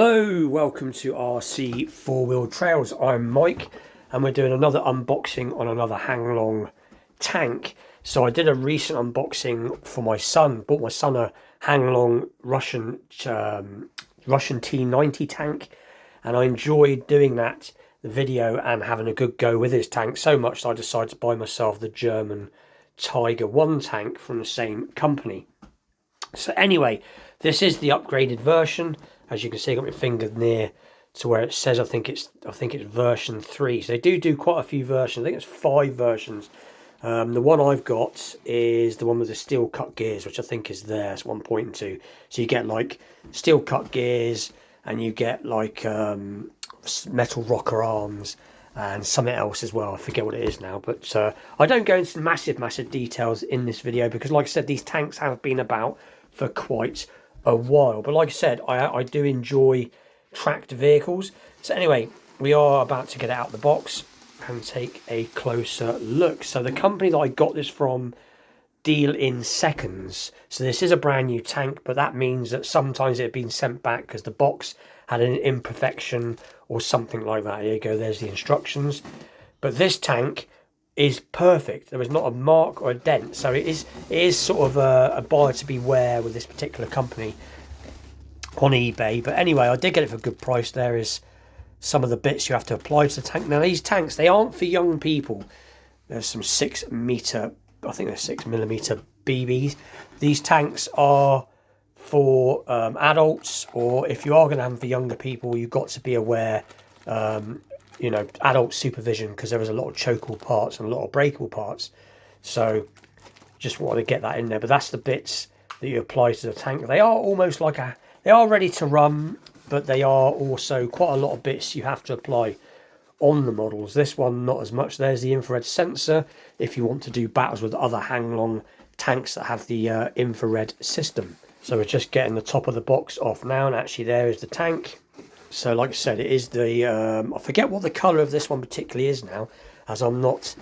Hello, welcome to RC Four-Wheel Trails. I'm Mike and we're doing another unboxing on another Hang Long tank. So I did a recent unboxing for my son, bought my son a Hang Long Russian T90 tank, and I enjoyed doing that, the video, and having a good go with his tank so much that I decided to buy myself the German Tiger 1 tank from the same company. So anyway, this is the upgraded version. As you can see, I got my finger near to where it says I think it's version 3. So they do quite a few versions. I think it's 5 versions. The one I've got is the one with the steel cut gears, which I think is there. That's what I'm pointing to. So you get like steel cut gears, and you get like metal rocker arms and something else as well. I forget what it is now, but I don't go into massive details in this video because, like I said, these tanks have been about for quite a while. But like I said, I do enjoy tracked vehicles. So anyway, we are about to get it out of the box and take a closer look. So the company that I got this from deal in seconds. So this is a brand new tank, but that means that sometimes it had been sent back because the box had an imperfection or something like that. Here you go, there's the instructions. But this tank is perfect. There was not a mark or a dent, so it is sort of a buyer to beware with this particular company on eBay. But anyway, I did get it for a good price. There is some of the bits you have to apply to the tank. Now these tanks, they aren't for young people. There's some 6 meter, I think they're 6mm BBs. These tanks are for adults, or if you are going to have them for younger people, you've got to be aware, you know, adult supervision, because there is a lot of chokeable parts and a lot of breakable parts. So just wanted to get that in there. But that's the bits that you apply to the tank. They are almost like they are ready to run, but they are also quite a lot of bits you have to apply on the models. This one not as much. There's the infrared sensor if you want to do battles with other Hang Long tanks that have the infrared system. So we're just getting the top of the box off now, and actually there is the tank. So like I said, it is the I forget what the colour of this one particularly is now, as I'm not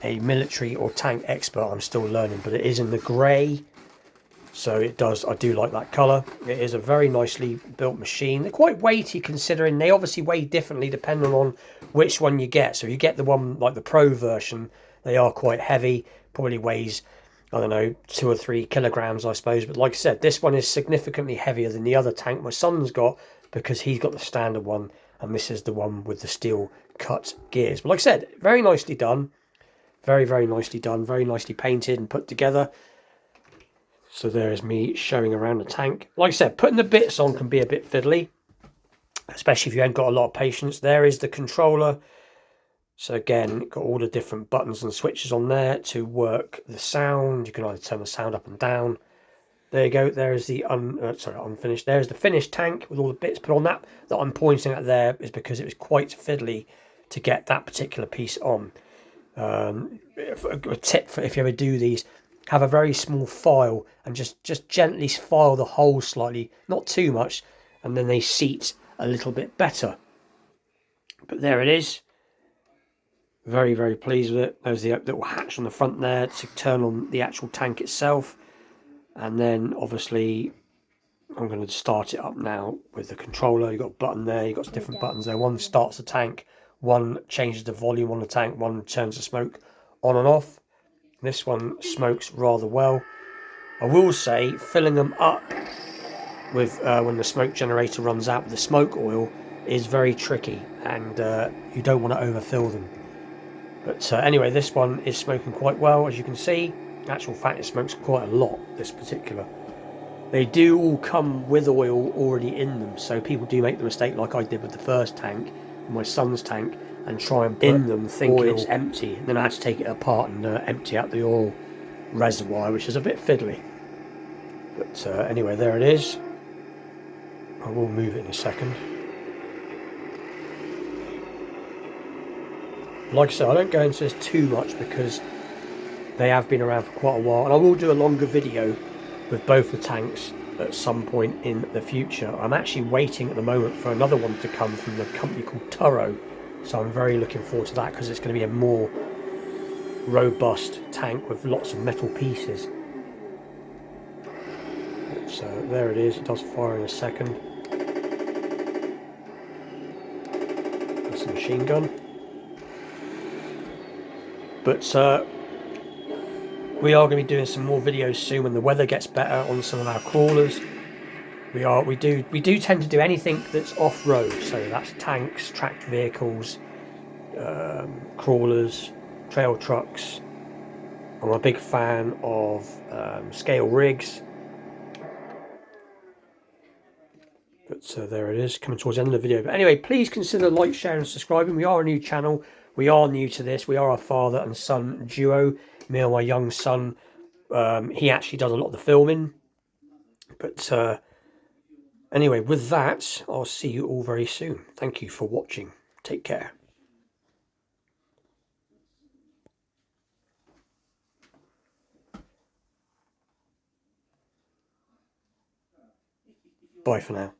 a military or tank expert. I'm still learning, but it is in the grey. So it does, I do like that colour. It is a very nicely built machine. They're quite weighty, considering they obviously weigh differently depending on which one you get. So if you get the one like the Pro version, they are quite heavy. Probably weighs, I don't know, 2 or 3 kilograms, I suppose. But like I said, this one is significantly heavier than the other tank my son's got, because he's got the standard one, and this is the one with the steel cut gears. But like I said, very nicely done. Very nicely done. Very nicely painted and put together. So there is me showing around the tank. Like I said, putting the bits on can be a bit fiddly, especially if you haven't got a lot of patience. There is the controller. So again, got all the different buttons and switches on there to work the sound. You can either turn the sound up and down. There you go. There is the unfinished. There's the finished tank with all the bits put on. That I'm pointing at there is because it was quite fiddly to get that particular piece on. A tip for if you ever do these: have a very small file and just gently file the hole slightly, not too much, and then they seat a little bit better. But there it is. Very pleased with it. There's the little hatch on the front there to turn on the actual tank itself. And then obviously I'm going to start it up now with the controller. You've got a button there, you've got different buttons there. One starts the tank, one changes the volume on the tank, one turns the smoke on and off. This one smokes rather well. I will say, filling them up with when the smoke generator runs out with the smoke oil is very tricky, and you don't want to overfill them. But anyway, this one is smoking quite well, as you can see. In actual fact, it smokes quite a lot, this particular. They do all come with oil already in them, so people do make the mistake, like I did with the first tank, my son's tank, and try and put in them thinking it's empty. And then I had to take it apart and empty out the oil reservoir, which is a bit fiddly. But anyway, there it is. I will move it in a second. Like I said, I don't go into this too much because they have been around for quite a while, and I will do a longer video with both the tanks at some point in the future. I'm actually waiting at the moment for another one to come from a company called Turo, so I'm very looking forward to that, because it's going to be a more robust tank with lots of metal pieces. So there it is. It does fire in a second. machine gun. But we are going to be doing some more videos soon when the weather gets better on some of our crawlers. We do tend to do anything that's off-road, so that's tanks, tracked vehicles, crawlers, trail trucks. I'm a big fan of scale rigs. But there it is, coming towards the end of the video. But anyway, please consider like, sharing and subscribing. We are a new channel. We are new to this. We are a father and son duo. Me and my young son. He actually does a lot of the filming. But anyway, with that, I'll see you all very soon. Thank you for watching. Take care. Bye for now.